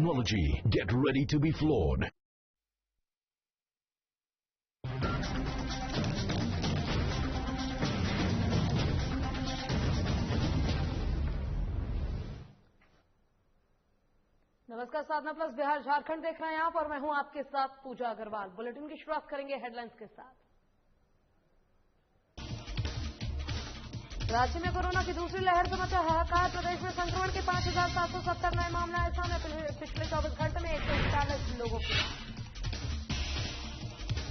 technology. Get ready to be floored. नमस्कार, साधना plus Bihar Jharkhand देख रहे हैं आप और मैं हूं आपके साथ पूजा अग्रवाल। बुलेटिन की शुरुआत करेंगे हेडलाइंस के साथ। राज्य में कोरोना की दूसरी लहर से मचा हाहाकार। प्रदेश में संक्रमण के 5,770 नए मामले आए सामने। पिछले 24 घंटे में 141 लोगों की मौत।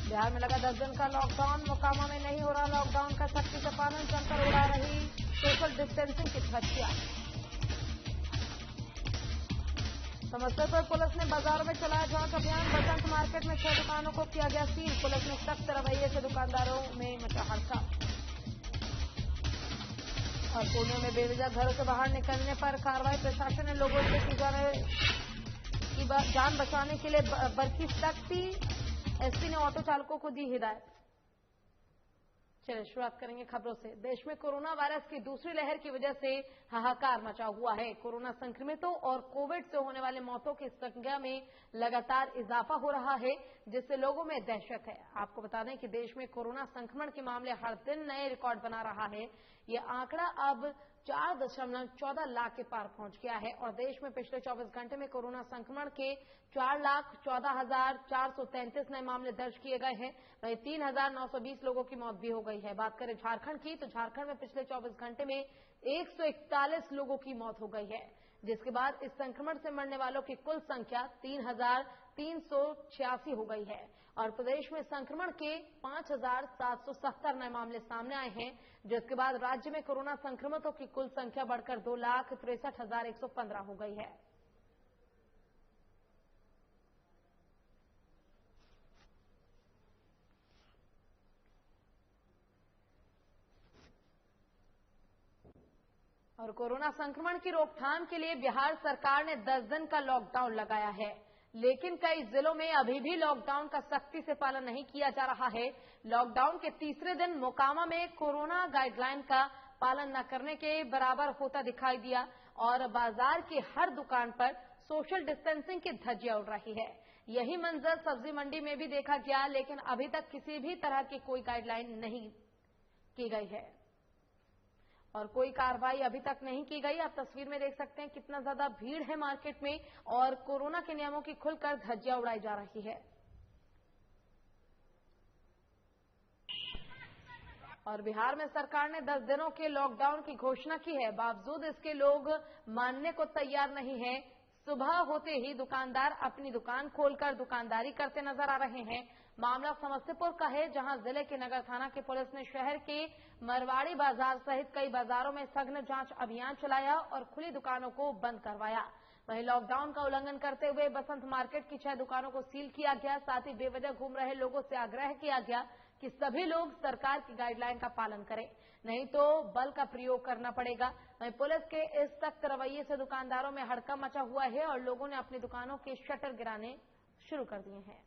बिहार में लगा 10 दिन का लॉकडाउन। मोकामा में नहीं हो रहा लॉकडाउन का सख्ती से पालन। जमकर उड़ा रही सोशल डिस्टेंसिंग की धज्जियां। समस्तीपुर पुलिस ने बाजारों में चलाया जांच अभियान। बसंत मार्केट में 6 दुकानों को किया गया सील। पुलिस ने सख्त रवैये से दुकानदारों में मचा हड़कंप। और पुणे में बेवजह घरों से बाहर निकलने पर कार्रवाई। प्रशासन ने लोगों से की जान बचाने के लिए बरती सख्ती। एसपी ने ऑटो चालकों को दी हिदायत। चलिए शुरुआत करेंगे खबरों से। देश में कोरोना वायरस की दूसरी लहर की वजह से हाहाकार मचा हुआ है। कोरोना संक्रमितों और कोविड से होने वाले मौतों की संख्या में लगातार इजाफा हो रहा है, जिससे लोगों में दहशत है। आपको बता दें कि देश में कोरोना संक्रमण के मामले हर दिन नए रिकॉर्ड बना रहा है। यह आंकड़ा अब 4.14 लाख के पार पहुंच गया है और देश में पिछले 24 घंटे में कोरोना संक्रमण के 4,14,433 नए मामले दर्ज किए गए हैं। वहीं 3,920 लोगों की मौत भी हो गई है। बात करें झारखंड की, तो झारखंड में पिछले 24 घंटे में 141 लोगों की मौत हो गई है, जिसके बाद इस संक्रमण से मरने वालों की कुल संख्या 3,386 हो गई है और प्रदेश में संक्रमण के 5,770 नए मामले सामने आए हैं, जिसके बाद राज्य में कोरोना संक्रमितों की कुल संख्या बढ़कर 2,63,115 हो गई है। और कोरोना संक्रमण की रोकथाम के लिए बिहार सरकार ने 10 दिन का लॉकडाउन लगाया है, लेकिन कई जिलों में अभी भी लॉकडाउन का सख्ती से पालन नहीं किया जा रहा है। लॉकडाउन के तीसरे दिन मोकामा में कोरोना गाइडलाइन का पालन न करने के बराबर होता दिखाई दिया और बाजार की हर दुकान पर सोशल डिस्टेंसिंग की धज्जियां उड़ रही है। यही मंजर सब्जी मंडी में भी देखा गया, लेकिन अभी तक किसी भी तरह की कोई गाइडलाइन नहीं की गई है और कोई कार्रवाई अभी तक नहीं की गई। आप तस्वीर में देख सकते हैं कितना ज्यादा भीड़ है मार्केट में और कोरोना के नियमों की खुलकर धज्जियां उड़ाई जा रही है। और बिहार में सरकार ने 10 दिनों के लॉकडाउन की घोषणा की है, बावजूद इसके लोग मानने को तैयार नहीं है। सुबह होते ही दुकानदार अपनी दुकान खोलकर दुकानदारी करते नजर आ रहे हैं। मामला समस्तीपुर का है, जहां जिले के नगर थाना की पुलिस ने शहर के मरवाड़ी बाजार सहित कई बाजारों में सघन जांच अभियान चलाया और खुली दुकानों को बंद करवाया। वहीं लॉकडाउन का उल्लंघन करते हुए बसंत मार्केट की 6 दुकानों को सील किया गया। साथ ही बेवजह घूम रहे लोगों से आग्रह किया गया कि सभी लोग सरकार की गाइडलाइन का पालन करें, नहीं तो बल का प्रयोग करना पड़ेगा। वहीं पुलिस के इस सख्त रवैये से दुकानदारों में हड़कंप मचा हुआ है और लोगों ने अपनी दुकानों के शटर गिराने शुरू कर दिए हैं।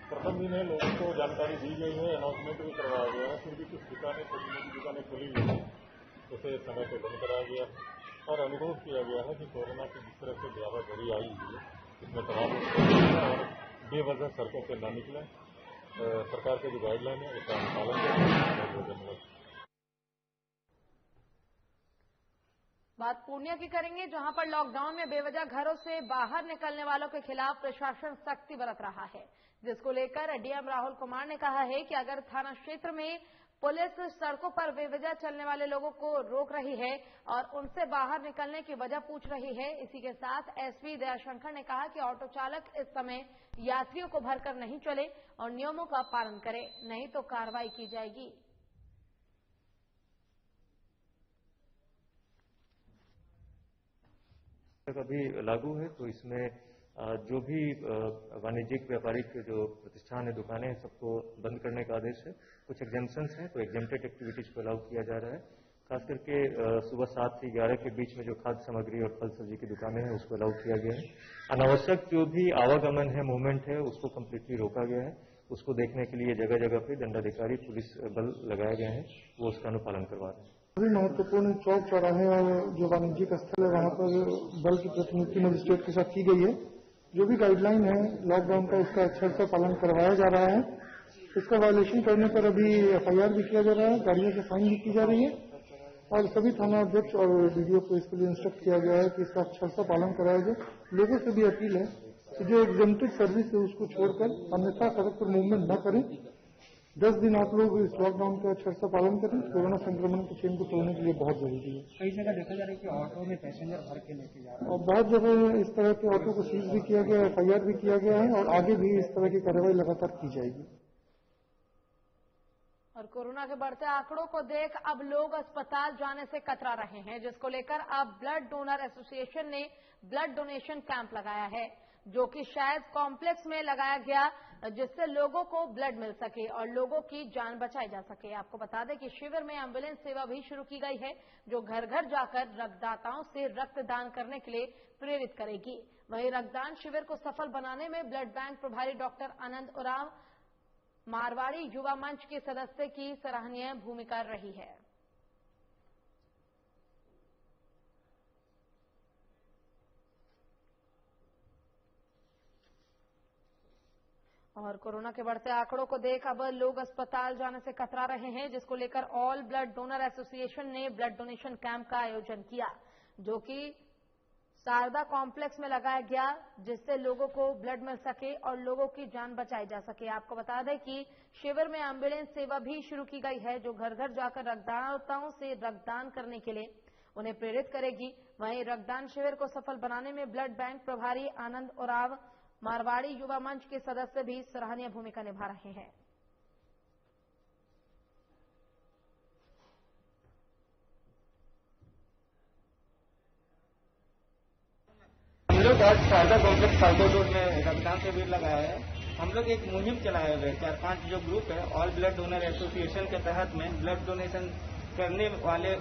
प्रथम दिन है, लोगों को जानकारी दी गई है, अनाउंसमेंट भी करवाया गया है, फिर भी कुछ दुकानें खुली हुई हैं, उसे समय से बंद कराया गया और अनुरोध किया गया है कि कोरोना की जिस तरह से भयावह घड़ी आई हुई है, इसमें तमाम लोग और बेवजह सड़कों पर न निकलें। सरकार के जो गाइडलाइन है उसका पालन करें। बात पूर्णिया की करेंगे, जहां पर लॉकडाउन में बेवजह घरों से बाहर निकलने वालों के खिलाफ प्रशासन सख्ती बरत रहा है, जिसको लेकर डीएम राहुल कुमार ने कहा है कि अगर थाना क्षेत्र में पुलिस सड़कों पर बेवजह चलने वाले लोगों को रोक रही है और उनसे बाहर निकलने की वजह पूछ रही है। इसी के साथ एसपी दयाशंकर ने कहा कि ऑटो चालक इस समय यात्रियों को भरकर नहीं चले और नियमों का पालन करें, नहीं तो कार्रवाई की जाएगी। अभी लागू है, तो इसमें जो भी वाणिज्यिक व्यापारिक जो प्रतिष्ठान है, दुकानें हैं, सबको बंद करने का आदेश है। कुछ एग्जेम्पशंस हैं, तो एग्जेम्प्टेड एक्टिविटीज को अलाउ किया जा रहा है। खास करके सुबह 7 से 11 के बीच में जो खाद्य सामग्री और फल सब्जी की दुकानें हैं उसको अलाउ किया गया है। अनावश्यक जो भी आवागमन है, मूवमेंट है, उसको कम्प्लीटली रोका गया है उसको देखने के लिए जगह जगह पे दंडाधिकारी पुलिस बल लगाए गए हैं, वो उसका अनुपालन करवा रहे हैं। सभी महत्वपूर्ण चौक चौराहे और जो वाणिज्यिक स्थल है वहां पर बल की प्रतिनियुक्ति मजिस्ट्रेट के साथ की गई है। जो भी गाइडलाइन है लॉकडाउन का, उसका अच्छे से पालन करवाया जा रहा है। इसका वायलेशन करने पर अभी FIR भी किया जा रहा है, गाड़ियों से फाइन भी की जा रही है और सभी थाना अध्यक्ष और DDO को इसके लिए इंस्ट्रक्ट किया गया है कि इसका अच्छा सा पालन कराया जाए। लोगों से भी अपील है कि जो एग्जेम्प्टेड सर्विस है उसको छोड़कर अन्यथा सड़क पर मूवमेंट न करें। 10 दिन आप लोग इस लॉकडाउन का अच्छा सा पालन करें। कोरोना संक्रमण की चेन को तोड़ने के लिए बहुत जरूरी है। कई जगह देखा जा रहा है कि ऑटो में पैसेंजर भर के लेके जा रहे हैं और बहुत जगह इस तरह के ऑटो को सीज भी किया गया है, FIR भी किया गया है और आगे भी इस तरह की कार्रवाई लगातार की जाएगी। और कोरोना के बढ़ते आंकड़ों को देख अब लोग अस्पताल जाने से कतरा रहे हैं, जिसको लेकर अब ब्लड डोनर एसोसिएशन ने ब्लड डोनेशन कैंप लगाया है, जो कि शायद कॉम्प्लेक्स में लगाया गया, जिससे लोगों को ब्लड मिल सके और लोगों की जान बचाई जा सके। आपको बता दें कि शिविर में एम्बुलेंस सेवा भी शुरू की गई है, जो घर घर जाकर रक्तदाताओं से रक्तदान करने के लिए प्रेरित करेगी। वहीं रक्तदान शिविर को सफल बनाने में ब्लड बैंक प्रभारी डॉक्टर आनंद उरांव मारवाड़ी युवा मंच के सदस्य की सराहनीय भूमिका रही है। और कोरोना के बढ़ते आंकड़ों को देख अब लोग अस्पताल जाने से कतरा रहे हैं, जिसको लेकर ऑल ब्लड डोनर एसोसिएशन ने ब्लड डोनेशन कैंप का आयोजन किया, जो कि शारदा कॉम्प्लेक्स में लगाया गया, जिससे लोगों को ब्लड मिल सके और लोगों की जान बचाई जा सके। आपको बता दें कि शिविर में एम्बुलेंस सेवा भी शुरू की गई है, जो घर घर जाकर रक्तदाताओं से रक्तदान करने के लिए उन्हें प्रेरित करेगी। वहीं रक्तदान शिविर को सफल बनाने में ब्लड बैंक प्रभारी आनंद उरांव मारवाड़ी युवा मंच के सदस्य भी सराहनीय भूमिका निभा रहे हैं। हम लोग आज शारदा कॉम्प्लेक्स साउथ रोड में रक्तदान शिविर लगाया है। हम लोग एक मुहिम चलाए हुए 4-5 जो ग्रुप है ऑल ब्लड डोनर एसोसिएशन के तहत में ब्लड डोनेशन करने वाले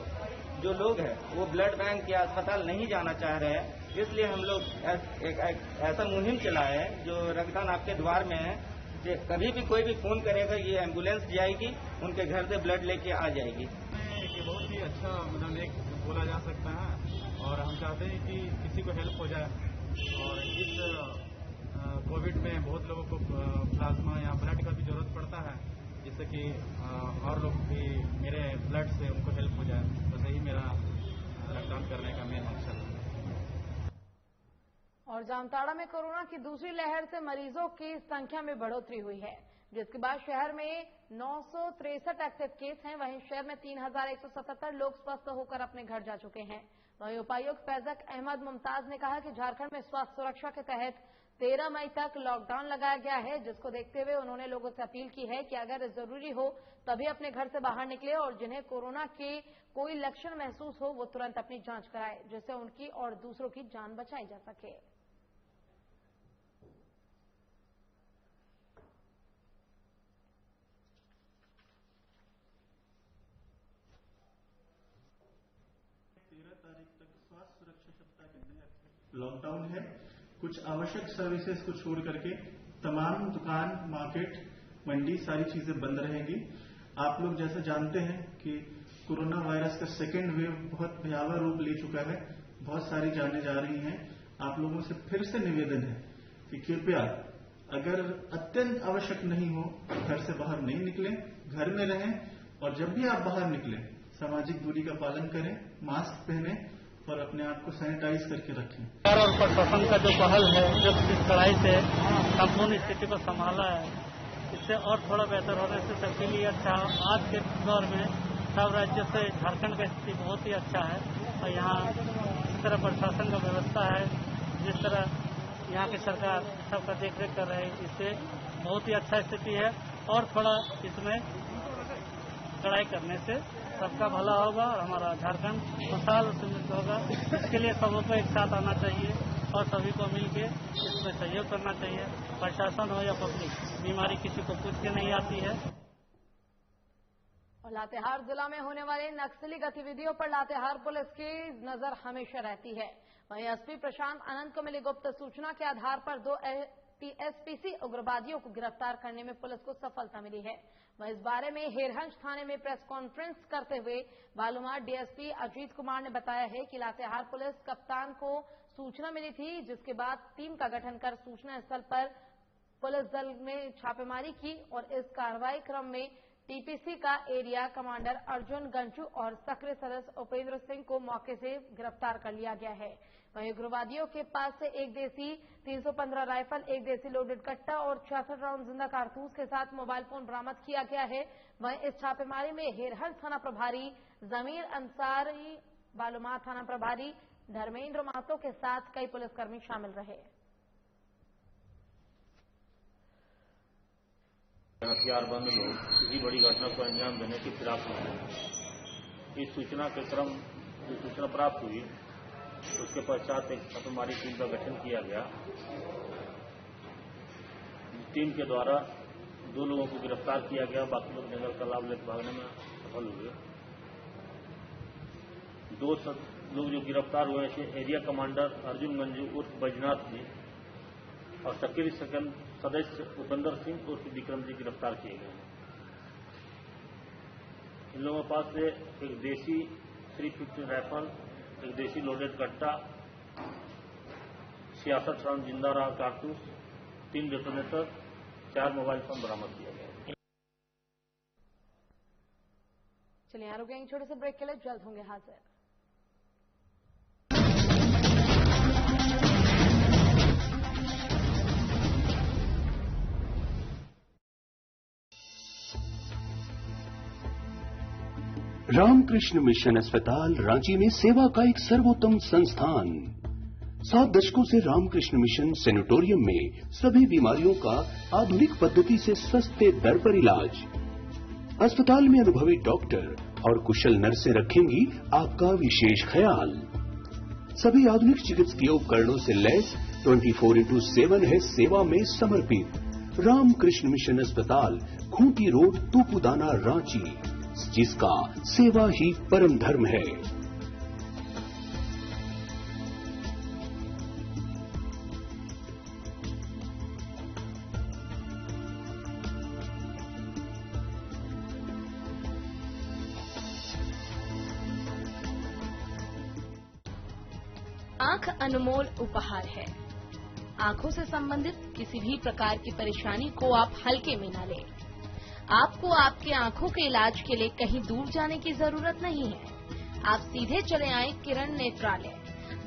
जो लोग हैं वो ब्लड बैंक या अस्पताल नहीं जाना चाह रहे हैं, इसलिए हम लोग एक ऐसा मुहिम चलाए हैं जो रक्तदान आपके द्वार में है कि कभी भी कोई भी फोन करेगा ये एम्बुलेंस जाएगी, उनके घर से ब्लड लेके आ जाएगी। ये बहुत ही अच्छा मतलब एक बोला जा सकता है और हम चाहते हैं कि किसी को हेल्प हो जाए। और इस कोविड में बहुत लोगों को प्लाज्मा या ब्लड का भी जरूरत पड़ता है, जिससे कि और लोग भी मेरे ब्लड से उनको हेल्प हो जाए। बस यही मेरा रक्तदान करने का मेन मकसद है। और जामताड़ा में कोरोना की दूसरी लहर से मरीजों की संख्या में बढ़ोतरी हुई है, जिसके बाद शहर में 963 एक्टिव केस हैं। वहीं शहर में 3177 लोग स्वस्थ होकर अपने घर जा चुके हैं। वहीं उपायुक्त फैजक अहमद मुमताज ने कहा कि झारखंड में स्वास्थ्य सुरक्षा के तहत 13 मई तक लॉकडाउन लगाया गया है, जिसको देखते हुए उन्होंने लोगों से अपील की है कि अगर जरूरी हो तभी अपने घर से बाहर निकले और जिन्हें कोरोना के कोई लक्षण महसूस हो वो तुरंत अपनी जांच कराए, जिससे उनकी और दूसरों की जान बचाई जा सके। लॉकडाउन है, कुछ आवश्यक सर्विसेज को छोड़ करके तमाम दुकान, मार्केट, मंडी सारी चीजें बंद रहेगी। आप लोग जैसे जानते हैं कि कोरोना वायरस का सेकेंड वेव बहुत भयावह रूप ले चुका है, बहुत सारी जानें जा रही हैं। आप लोगों से फिर से निवेदन है कि कृपया अगर अत्यंत आवश्यक नहीं हो घर से बाहर नहीं निकलें, घर में रहें और जब भी आप बाहर निकलें सामाजिक दूरी का पालन करें, मास्क पहनें और अपने आप को सैनिटाइज करके रखें। सरकार और प्रशासन का जो पहल है, जो इस कड़ाई से संपूर्ण स्थिति को संभाला है, इससे और थोड़ा बेहतर होने से सबके लिए अच्छा। आज के दौर में सब राज्यों से झारखंड का स्थिति बहुत ही अच्छा है और यहाँ जिस तरह प्रशासन का व्यवस्था है, जिस तरह यहाँ की सरकार सबका देखरेख कर रही है, इससे बहुत ही अच्छा स्थिति है और थोड़ा इसमें कड़ाई करने से सबका भला होगा और हमारा झारखंड खुशहाल और समृद्ध होगा। इसके लिए सबों को एक साथ आना चाहिए और सभी को मिलके इसमें सहयोग करना चाहिए। प्रशासन हो या पब्लिक, बीमारी किसी को पूछ के नहीं आती है। और लातेहार जिला में होने वाले नक्सली गतिविधियों पर लातेहार पुलिस की नजर हमेशा रहती है। वहीं एसपी प्रशांत अनंत को मिली गुप्त सूचना के आधार पर 2 टीएसपीसी उग्रवादियों को गिरफ्तार करने में पुलिस को सफलता मिली है। वह इस बारे में हेरहंज थाने में प्रेस कॉन्फ्रेंस करते हुए बालूमार डीएसपी अजीत कुमार ने बताया है कि लातेहार पुलिस कप्तान को सूचना मिली थी, जिसके बाद टीम का गठन कर सूचना स्थल पर पुलिस दल में छापेमारी की और इस कार्रवाई क्रम में टीपीसी का एरिया कमांडर अर्जुन गंजू और सक्रिय सदस्य उपेंद्र सिंह को मौके से गिरफ्तार कर लिया गया है। वहीं उग्रवादियों के पास से एक देसी 315 राइफल, एक देसी लोडेड कट्टा और 66 राउंड जिंदा कारतूस के साथ मोबाइल फोन बरामद किया गया है। वहीं इस छापेमारी में हेरहंज थाना प्रभारी जमीर अंसारी, बालूमार थाना प्रभारी धर्मेंद्र महतो के साथ कई पुलिसकर्मी शामिल रहे। हथियारबंद लोग किसी बड़ी घटना को अंजाम देने की फिराक में हैं। इस सूचना के क्रम जो सूचना प्राप्त हुई उसके पश्चात एक छापेमारी टीम का गठन किया गया। टीम के द्वारा 2 लोगों को गिरफ्तार किया गया, बाकी लोग जंगल का लाभ लेकर भागने में सफल हुए। 2 लोग जो गिरफ्तार हुए हैं एरिया कमांडर अर्जुन गंजू उर्फ बैजनाथ जी और सक्रिय सदस्य उपेंद्र सिंह उर्फ विक्रम जी गिरफ्तार किए गए हैं। इन लोगों के पास से एक देसी 350 राइफल, एक देसी लोडेड कट्टा, 66 राउंड जिंदा कारतूस, 3 डेटोनेटर, 4 मोबाइल फोन बरामद किया गया। चलिए यहाँ रुकेंगे छोटे से ब्रेक के लिए, जल्द होंगे हाजिर। रामकृष्ण मिशन अस्पताल रांची में सेवा का एक सर्वोत्तम संस्थान। 7 दशकों से रामकृष्ण मिशन सैनिटोरियम में सभी बीमारियों का आधुनिक पद्धति से सस्ते दर पर इलाज। अस्पताल में अनुभवी डॉक्टर और कुशल नर्सें रखेंगी आपका विशेष ख्याल। सभी आधुनिक चिकित्सकीय उपकरणों से लैस 24x7 है सेवा में समर्पित रामकृष्ण मिशन अस्पताल, खूंटी रोड, तूपुदाना, रांची, जिसका सेवा ही परम धर्म है। आंख अनमोल उपहार है। आंखों से संबंधित किसी भी प्रकार की परेशानी को आप हल्के में न लें। आपको आपके आंखों के इलाज के लिए कहीं दूर जाने की जरूरत नहीं है। आप सीधे चले आए किरण नेत्रालय,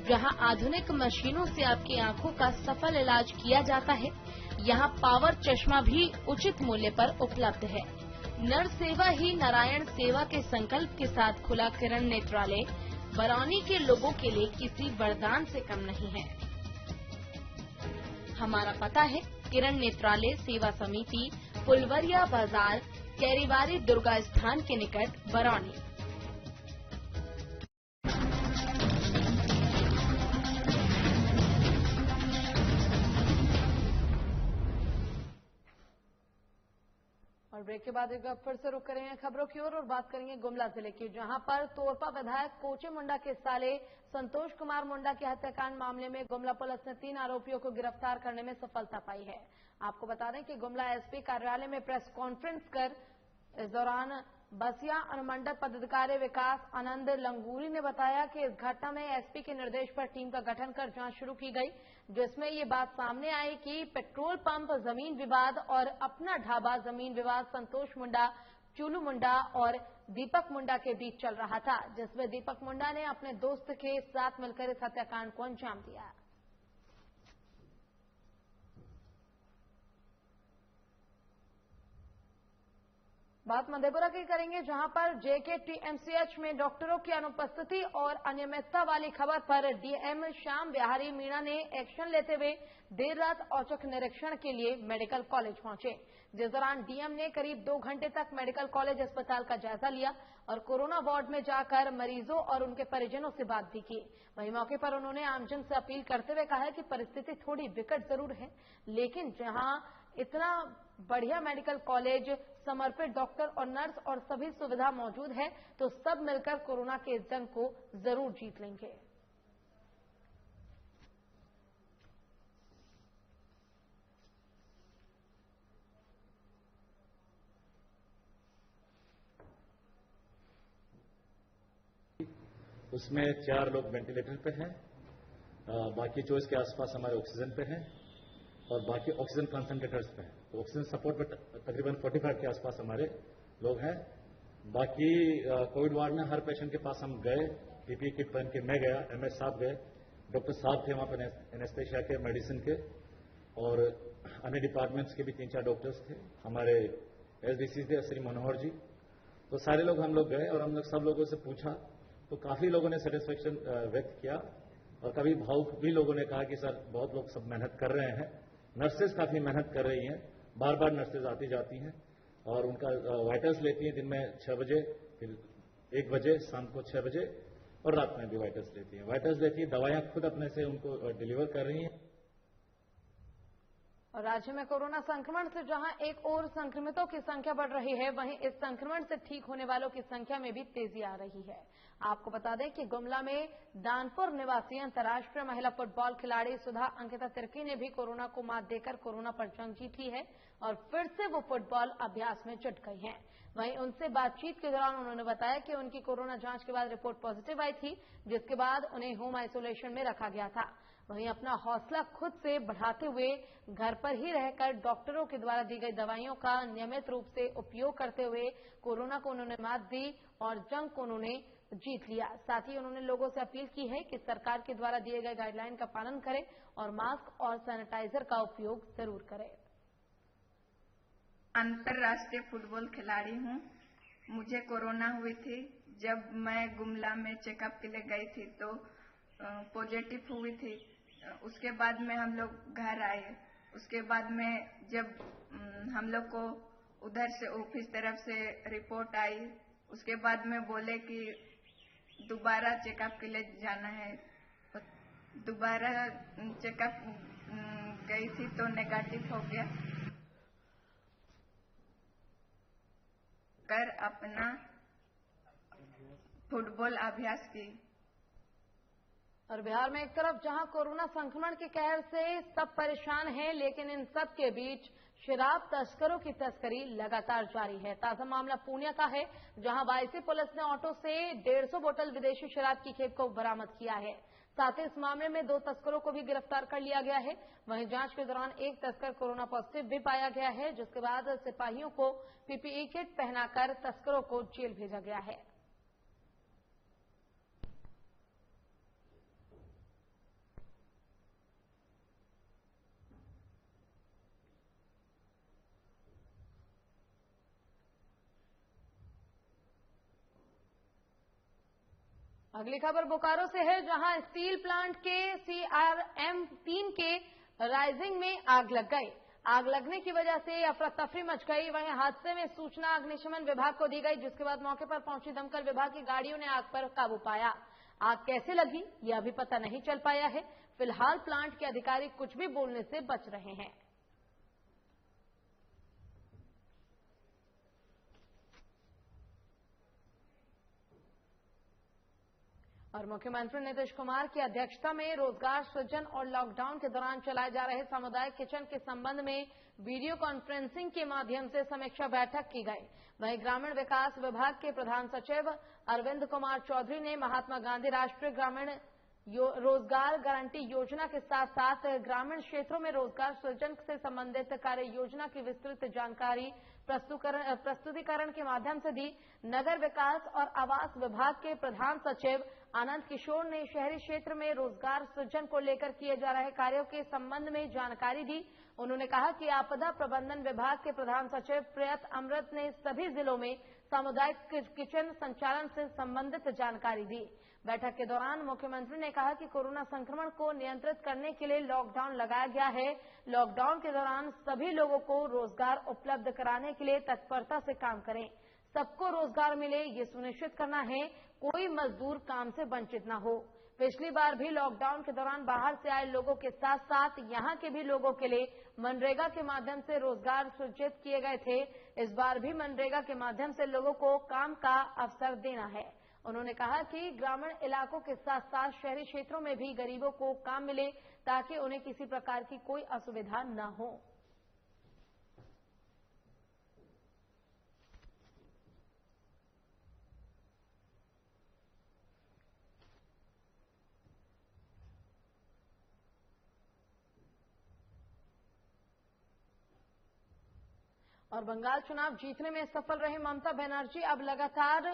जहां आधुनिक मशीनों से आपकी आंखों का सफल इलाज किया जाता है। यहां पावर चश्मा भी उचित मूल्य पर उपलब्ध है। नर सेवा ही नारायण सेवा के संकल्प के साथ खुला किरण नेत्रालय बरौनी के लोगों के लिए किसी वरदान से कम नहीं है। हमारा पता है किरण नेत्रालय सेवा समिति, फुलवरिया बाजार, कैरीबारी दुर्गा स्थान के निकट, बरौनी। और ब्रेक के बाद एक बार फिर से रुक करेंगे खबरों की ओर और बात करेंगे गुमला जिले की, जहां पर तोरपा विधायक कोचे मुंडा के साले संतोष कुमार मुंडा के हत्याकांड मामले में गुमला पुलिस ने 3 आरोपियों को गिरफ्तार करने में सफलता पाई है। आपको बता दें कि गुमला एसपी कार्यालय में प्रेस कॉन्फ्रेंस कर इस दौरान बसिया अनुमंडल पदाधिकारी विकास आनंद लंगूरी ने बताया कि इस घटना में एसपी के निर्देश पर टीम का गठन कर जांच शुरू की गई, जिसमें ये बात सामने आई कि पेट्रोल पंप जमीन विवाद और अपना ढाबा जमीन विवाद संतोष मुंडा, चूलू मुंडा और दीपक मुंडा के बीच चल रहा था, जिसमें दीपक मुंडा ने अपने दोस्त के साथ मिलकर इस हत्याकांड को अंजाम दिया। बात मधेपुरा की करेंगे, जहां पर जेकेटीएमसीएच में डॉक्टरों की अनुपस्थिति और अनियमितता वाली खबर पर डीएम श्याम बिहारी मीणा ने एक्शन लेते हुए देर रात औचक निरीक्षण के लिए मेडिकल कॉलेज पहुंचे, जिस दौरान डीएम ने करीब 2 घंटे तक मेडिकल कॉलेज अस्पताल का जायजा लिया और कोरोना वार्ड में जाकर मरीजों और उनके परिजनों से बात भी की। वहीं मौके पर उन्होंने आमजन से अपील करते हुए कहा कि परिस्थिति थोड़ी विकट जरूर है, लेकिन जहां इतना बढ़िया मेडिकल कॉलेज, समर्पित डॉक्टर और नर्स और सभी सुविधा मौजूद है, तो सब मिलकर कोरोना के इस जंग को जरूर जीत लेंगे। उसमें 4 लोग वेंटिलेटर पे हैं, बाकी 24 के आसपास हमारे ऑक्सीजन पे हैं और बाकी ऑक्सीजन कंसंट्रेटर्स पे हैं। तो ऑक्सीजन सपोर्ट पे तकरीबन 45 के आसपास हमारे लोग हैं। बाकी कोविड वार्ड में हर पेशेंट के पास हम गए, पीपीई किट पहन के मैं गया, एमएस साहब गए, डॉक्टर साहब थे वहां पर एनेस्थेसिया के, मेडिसिन के और अन्य डिपार्टमेंट्स के भी 3-4 डॉक्टर्स थे, हमारे एसडीसी थे श्री मनोहर जी। तो सारे लोग हम लोग गए और हम लोग सब लोगों से पूछा तो काफी लोगों ने सेटिस्फेक्शन व्यक्त किया और कभी भावुक भी लोगों ने कहा कि सर बहुत लोग सब मेहनत कर रहे हैं, नर्सेज काफी मेहनत कर रही हैं, बार बार नर्सेज आती जाती हैं और उनका वाइटल्स लेती हैं दिन में 6 बजे, फिर 1 बजे, शाम को 6 बजे और रात में भी वाइटल्स लेती हैं। वाइटल्स लेती है, दवाइयां खुद अपने से उनको डिलीवर कर रही हैं। और राज्य में कोरोना संक्रमण से जहां एक ओर संक्रमितों की संख्या बढ़ रही है, वहीं इस संक्रमण से ठीक होने वालों की संख्या में भी तेजी आ रही है। आपको बता दें कि गुमला में दानपुर निवासी अंतर्राष्ट्रीय महिला फुटबॉल खिलाड़ी सुधा अंकिता तिर्की ने भी कोरोना को मात देकर कोरोना पर जंग जीती है और फिर से वो फुटबॉल अभ्यास में जुट गई हैं। वहीं उनसे बातचीत के दौरान उन्होंने बताया कि उनकी कोरोना जांच के बाद रिपोर्ट पॉजिटिव आई थी, जिसके बाद उन्हें होम आइसोलेशन में रखा गया था। वहीं अपना हौसला खुद से बढ़ाते हुए घर पर ही रहकर डॉक्टरों के द्वारा दी गई दवाइयों का नियमित रूप से उपयोग करते हुए कोरोना को उन्होंने मात दी और जंग को उन्होंने जीत लिया। साथ ही उन्होंने लोगों से अपील की है कि सरकार के द्वारा दिए गए गाइडलाइन का पालन करें और मास्क और सैनिटाइजर का उपयोग जरूर करें। अंतर्राष्ट्रीय फुटबॉल खिलाड़ी हूँ। मुझे कोरोना हुई थी। जब मैं गुमला में चेकअप के लिए गई थी तो पॉजिटिव हुई थी। उसके बाद में हम लोग घर आए। उसके बाद में जब हम लोग को उधर से ऑफिस तरफ से रिपोर्ट आई, उसके बाद में बोले कि दोबारा चेकअप के लिए जाना है। दोबारा चेकअप गई थी तो नेगेटिव हो गया। कर अपना फुटबॉल अभ्यास की। और बिहार में एक तरफ जहां कोरोना संक्रमण के कहर से सब परेशान हैं, लेकिन इन सब के बीच शराब तस्करों की तस्करी लगातार जारी है। ताजा मामला पूर्णिया का है, जहां वाईसी पुलिस ने ऑटो से 150 बोतल विदेशी शराब की खेप को बरामद किया है। साथ ही इस मामले में 2 तस्करों को भी गिरफ्तार कर लिया गया है। वहीं जांच के दौरान एक तस्कर कोरोना पॉजिटिव भी पाया गया है, जिसके बाद सिपाहियों को पीपीई किट पहनाकर तस्करों को जेल भेजा गया है। अगली खबर बोकारो से है, जहां स्टील प्लांट के CRM-3 के राइजिंग में आग लग गई। आग लगने की वजह से अफरा तफरी मच गई। वहीं हादसे में सूचना अग्निशमन विभाग को दी गई, जिसके बाद मौके पर पहुंची दमकल विभाग की गाड़ियों ने आग पर काबू पाया। आग कैसे लगी यह अभी पता नहीं चल पाया है। फिलहाल प्लांट के अधिकारी कुछ भी बोलने से बच रहे हैं। और मुख्यमंत्री नीतीश कुमार की अध्यक्षता में रोजगार सृजन और लॉकडाउन के दौरान चलाए जा रहे सामुदायिक किचन के संबंध में वीडियो कॉन्फ्रेंसिंग के माध्यम से समीक्षा बैठक की गई। वहीं ग्रामीण विकास विभाग के प्रधान सचिव अरविंद कुमार चौधरी ने महात्मा गांधी राष्ट्रीय ग्रामीण रोजगार गारंटी योजना के साथ साथ ग्रामीण क्षेत्रों में रोजगार सृजन से संबंधित कार्य योजना की विस्तृत जानकारी प्रस्तुतिकरण के माध्यम से दी। नगर विकास और आवास विभाग के प्रधान सचिव आनंद किशोर ने शहरी क्षेत्र में रोजगार सृजन को लेकर किए जा रहे कार्यों के संबंध में जानकारी दी। उन्होंने कहा कि आपदा प्रबंधन विभाग के प्रधान सचिव प्रियत अमृत ने सभी जिलों में सामुदायिक किचन संचालन से संबंधित जानकारी दी। बैठक के दौरान मुख्यमंत्री ने कहा कि कोरोना संक्रमण को नियंत्रित करने के लिए लॉकडाउन लगाया गया है। लॉकडाउन के दौरान सभी लोगों को रोजगार उपलब्ध कराने के लिए तत्परता से काम करें। सबको रोजगार मिले ये सुनिश्चित करना है, कोई मजदूर काम से वंचित न हो। पिछली बार भी लॉकडाउन के दौरान बाहर से आए लोगों के साथ साथ यहां के भी लोगों के लिए मनरेगा के माध्यम से रोजगार सृजित किए गए थे। इस बार भी मनरेगा के माध्यम से लोगों को काम का अवसर देना है। उन्होंने कहा कि ग्रामीण इलाकों के साथ साथ शहरी क्षेत्रों में भी गरीबों को काम मिले, ताकि उन्हें किसी प्रकार की कोई असुविधा न हो। और बंगाल चुनाव जीतने में सफल रहे ममता बनर्जी अब लगातार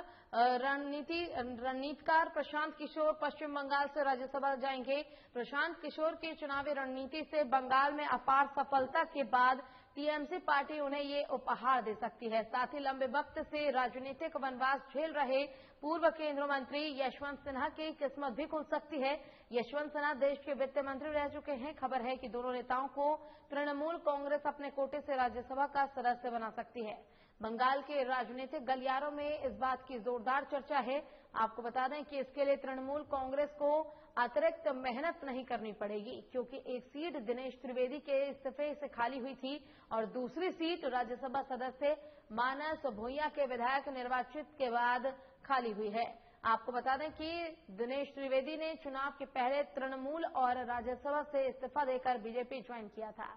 रणनीतिकार प्रशांत किशोर पश्चिम बंगाल से राज्यसभा जाएंगे। प्रशांत किशोर की चुनावी रणनीति से बंगाल में अपार सफलता के बाद टीएमसी पार्टी उन्हें ये उपहार दे सकती है। साथ ही लंबे वक्त से राजनीतिक वनवास झेल रहे पूर्व केंद्रीय मंत्री यशवंत सिन्हा की किस्मत भी खुल सकती है। यशवंत सिन्हा देश के वित्त मंत्री रह चुके हैं। खबर है कि दोनों नेताओं को तृणमूल कांग्रेस अपने कोटे से राज्यसभा का सदस्य बना सकती है। बंगाल के राजनीतिक गलियारों में इस बात की जोरदार चर्चा है। आपको बता दें कि इसके लिए तृणमूल कांग्रेस को अतिरिक्त मेहनत नहीं करनी पड़ेगी, क्योंकि एक सीट दिनेश त्रिवेदी के इस्तीफे से खाली हुई थी और दूसरी सीट राज्यसभा सदस्य मानस भूंइया के विधायक निर्वाचित के बाद खाली हुई है। आपको बता दें कि दिनेश त्रिवेदी ने चुनाव के पहले तृणमूल और राज्यसभा से इस्तीफा देकर बीजेपी ज्वाइन किया था।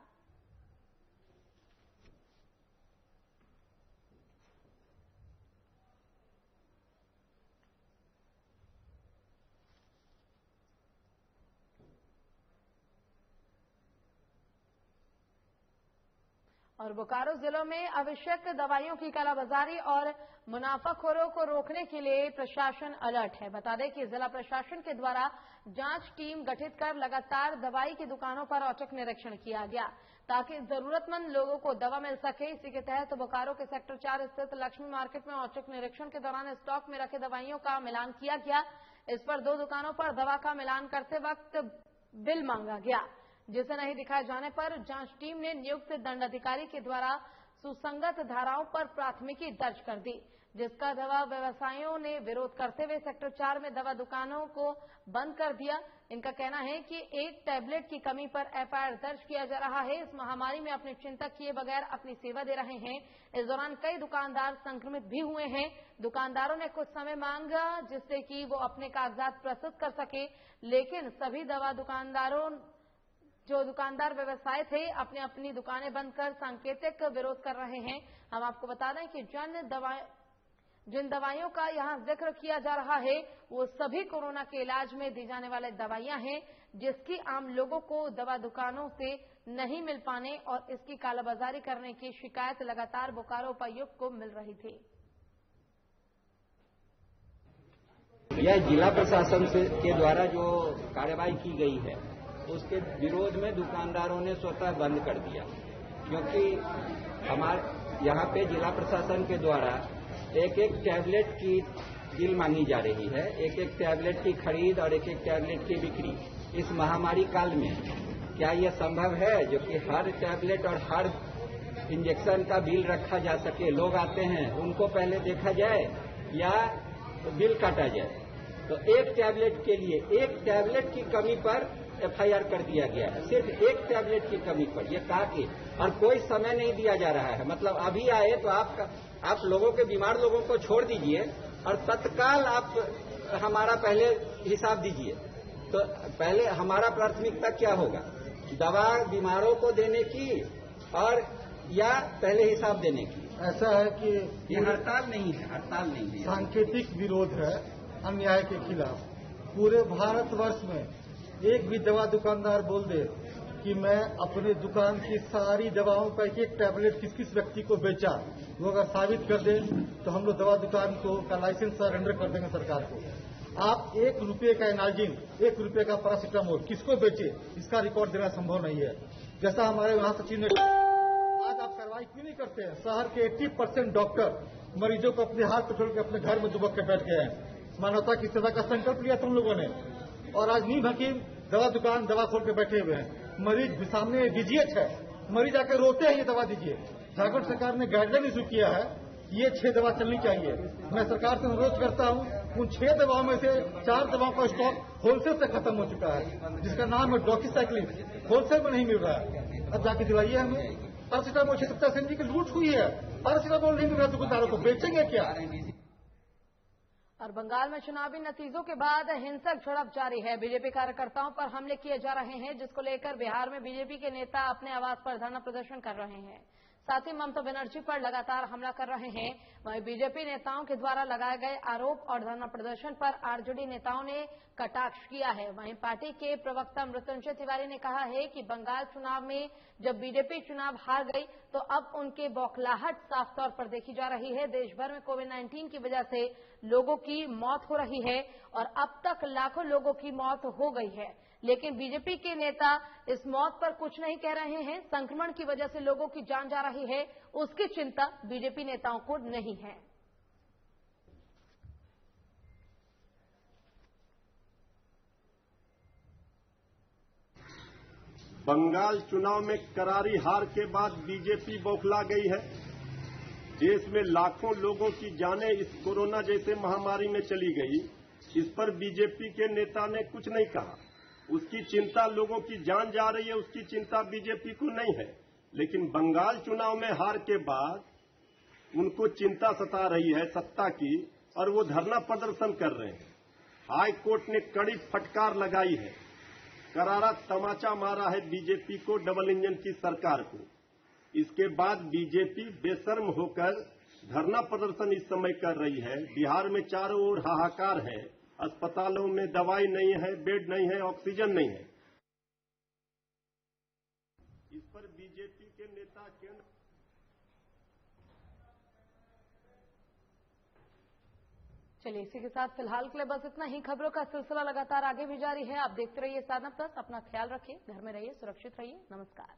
और बोकारो जिलों में आवश्यक दवाइयों की कालाबाजारी और मुनाफाखोरों को रोकने के लिए प्रशासन अलर्ट है। बता दें कि जिला प्रशासन के द्वारा जांच टीम गठित कर लगातार दवाई की दुकानों पर औचक निरीक्षण किया गया ताकि जरूरतमंद लोगों को दवा मिल सके। इसी के तहत बोकारो के सेक्टर 4 स्थित लक्ष्मी मार्केट में औचक निरीक्षण के दौरान स्टॉक में रखे दवाइयों का मिलान किया गया। इस पर 2 दुकानों पर दवा का मिलान करते वक्त बिल मांगा गया, जिसे नहीं दिखाए जाने पर जांच टीम ने नियुक्त दंडाधिकारी के द्वारा सुसंगत धाराओं पर प्राथमिकी दर्ज कर दी, जिसका दवा व्यवसायियों ने विरोध करते हुए सेक्टर 4 में दवा दुकानों को बंद कर दिया। इनका कहना है कि एक टैबलेट की कमी पर एफआईआर दर्ज किया जा रहा है। इस महामारी में अपनी चिंता किए बगैर अपनी सेवा दे रहे हैं। इस दौरान कई दुकानदार संक्रमित भी हुए हैं। दुकानदारों ने कुछ समय मांगा जिससे कि वो अपने कागजात प्रस्तुत कर सके, लेकिन सभी दवा दुकानदार व्यवसाय थे अपनी अपनी दुकानें बंद कर सांकेतिक विरोध कर रहे हैं। हम आपको बता दें कि जिन दवाइयों का यहां जिक्र किया जा रहा है वो सभी कोरोना के इलाज में दी जाने वाली दवाइयां हैं, जिसकी आम लोगों को दवा दुकानों से नहीं मिल पाने और इसकी कालाबाजारी करने की शिकायत लगातार बोकारो उपायुक्त को मिल रही थी। यह जिला प्रशासन के द्वारा जो कार्रवाई की गई है उसके विरोध में दुकानदारों ने स्वतः बंद कर दिया, क्योंकि हमारे यहाँ पे जिला प्रशासन के द्वारा एक टैबलेट की बिल मांगी जा रही है, एक टैबलेट की खरीद और एक टैबलेट की बिक्री। इस महामारी काल में क्या यह संभव है जो कि हर टैबलेट और हर इंजेक्शन का बिल रखा जा सके? लोग आते हैं, उनको पहले देखा जाए या बिल काटा जाए। तो एक टैबलेट के लिए एक टैबलेट की कमी पर एफआईआर कर दिया गया है, सिर्फ एक टैबलेट की कमी पर। ये कहा कि और कोई समय नहीं दिया जा रहा है, मतलब अभी आए तो आप लोगों के बीमार लोगों को छोड़ दीजिए और तत्काल आप हमारा पहले हिसाब दीजिए। तो पहले हमारा प्राथमिकता क्या होगा, दवा बीमारों को देने की और या पहले हिसाब देने की? ऐसा है कि ये हड़ताल नहीं है, सांकेतिक विरोध है अन्याय के खिलाफ। पूरे भारतवर्ष में एक भी दवा दुकानदार बोल दे कि मैं अपने दुकान की सारी दवाओं का एक टैबलेट किस किस व्यक्ति को बेचा, वो अगर साबित कर दे तो हम लोग दवा दुकान का लाइसेंस सरेंडर कर देंगे सरकार को। आप 1 रुपये का एनाल्जिन, 1 रुपये का पैरासिटामोल किसको बेचे, इसका रिकॉर्ड देना संभव नहीं है। जैसा हमारे वहां सचिव ने आज आप कार्रवाई क्यों नहीं करते हैं? शहर के 80% डॉक्टर मरीजों को अपने हाथ पे छोड़ के अपने घर में दुबक के बैठ गए हैं। मानवता की सेवा का संकल्प लिया तुम लोगों ने और आज नींद हकीम दवा दुकान दवा खोल के बैठे हुए हैं। मरीज सामने डीजीएच है, मरीज आकर रोते हैं ये दवा दीजिए। झारखंड सरकार ने गाइडलाइन इशू किया है, ये 6 दवा चलनी चाहिए। मैं सरकार से अनुरोध करता हूं, उन 6 दवाओं में से 4 दवाओं का स्टॉक होलसेल से खत्म हो चुका है, जिसका नाम है डॉक्सीसाइक्लिन, होलसेल में नहीं मिल रहा है। अब जाके दिलाइए हमें। पैरासिटामोल 670 सेंटी की लूट हुई है, पैरासिटामोल नहीं मिल रहा दुकानदारों को, बेचेंगे क्या? और बंगाल में चुनावी नतीजों के बाद हिंसक झड़प जारी है। बीजेपी कार्यकर्ताओं पर हमले किए जा रहे हैं, जिसको लेकर बिहार में बीजेपी के नेता अपने आवास पर धरना प्रदर्शन कर रहे हैं। साथ ही ममता बनर्जी पर लगातार हमला कर रहे हैं। वहीं बीजेपी नेताओं के द्वारा लगाए गए आरोप और धरना प्रदर्शन पर आरजेडी नेताओं ने कटाक्ष किया है। वहीं पार्टी के प्रवक्ता मृत्युंजय तिवारी ने कहा है कि बंगाल चुनाव में जब बीजेपी चुनाव हार गई तो अब उनके बौखलाहट साफ तौर पर देखी जा रही है। देश भर में कोविड-19 की वजह से लोगों की मौत हो रही है और अब तक लाखों लोगों की मौत हो गई है, लेकिन बीजेपी के नेता इस मौत पर कुछ नहीं कह रहे हैं। संक्रमण की वजह से लोगों की जान जा रही है, उसकी चिंता बीजेपी नेताओं को नहीं है। बंगाल चुनाव में करारी हार के बाद बीजेपी बौखला गई है। देश में लाखों लोगों की जानें इस कोरोना जैसे महामारी में चली गई, इस पर बीजेपी के नेता ने कुछ नहीं कहा। उसकी चिंता लोगों की जान जा रही है, उसकी चिंता बीजेपी को नहीं है। लेकिन बंगाल चुनाव में हार के बाद उनको चिंता सता रही है सत्ता की, और वो धरना प्रदर्शन कर रहे हैं। हाई कोर्ट ने कड़ी फटकार लगाई है, करारा तमाचा मारा है बीजेपी को, डबल इंजन की सरकार को। इसके बाद बीजेपी बेशर्म होकर धरना प्रदर्शन इस समय कर रही है। बिहार में चारों ओर हाहाकार है, अस्पतालों में दवाई नहीं है, बेड नहीं है, ऑक्सीजन नहीं है। इस पर बीजेपी के नेता केंद्र चलिए इसी के साथ फिलहाल के लिए बस इतना ही। खबरों का सिलसिला लगातार आगे भी जारी है। आप देखते रहिए साधना प्लस। अपना ख्याल रखिए, घर में रहिए, सुरक्षित रहिए। नमस्कार।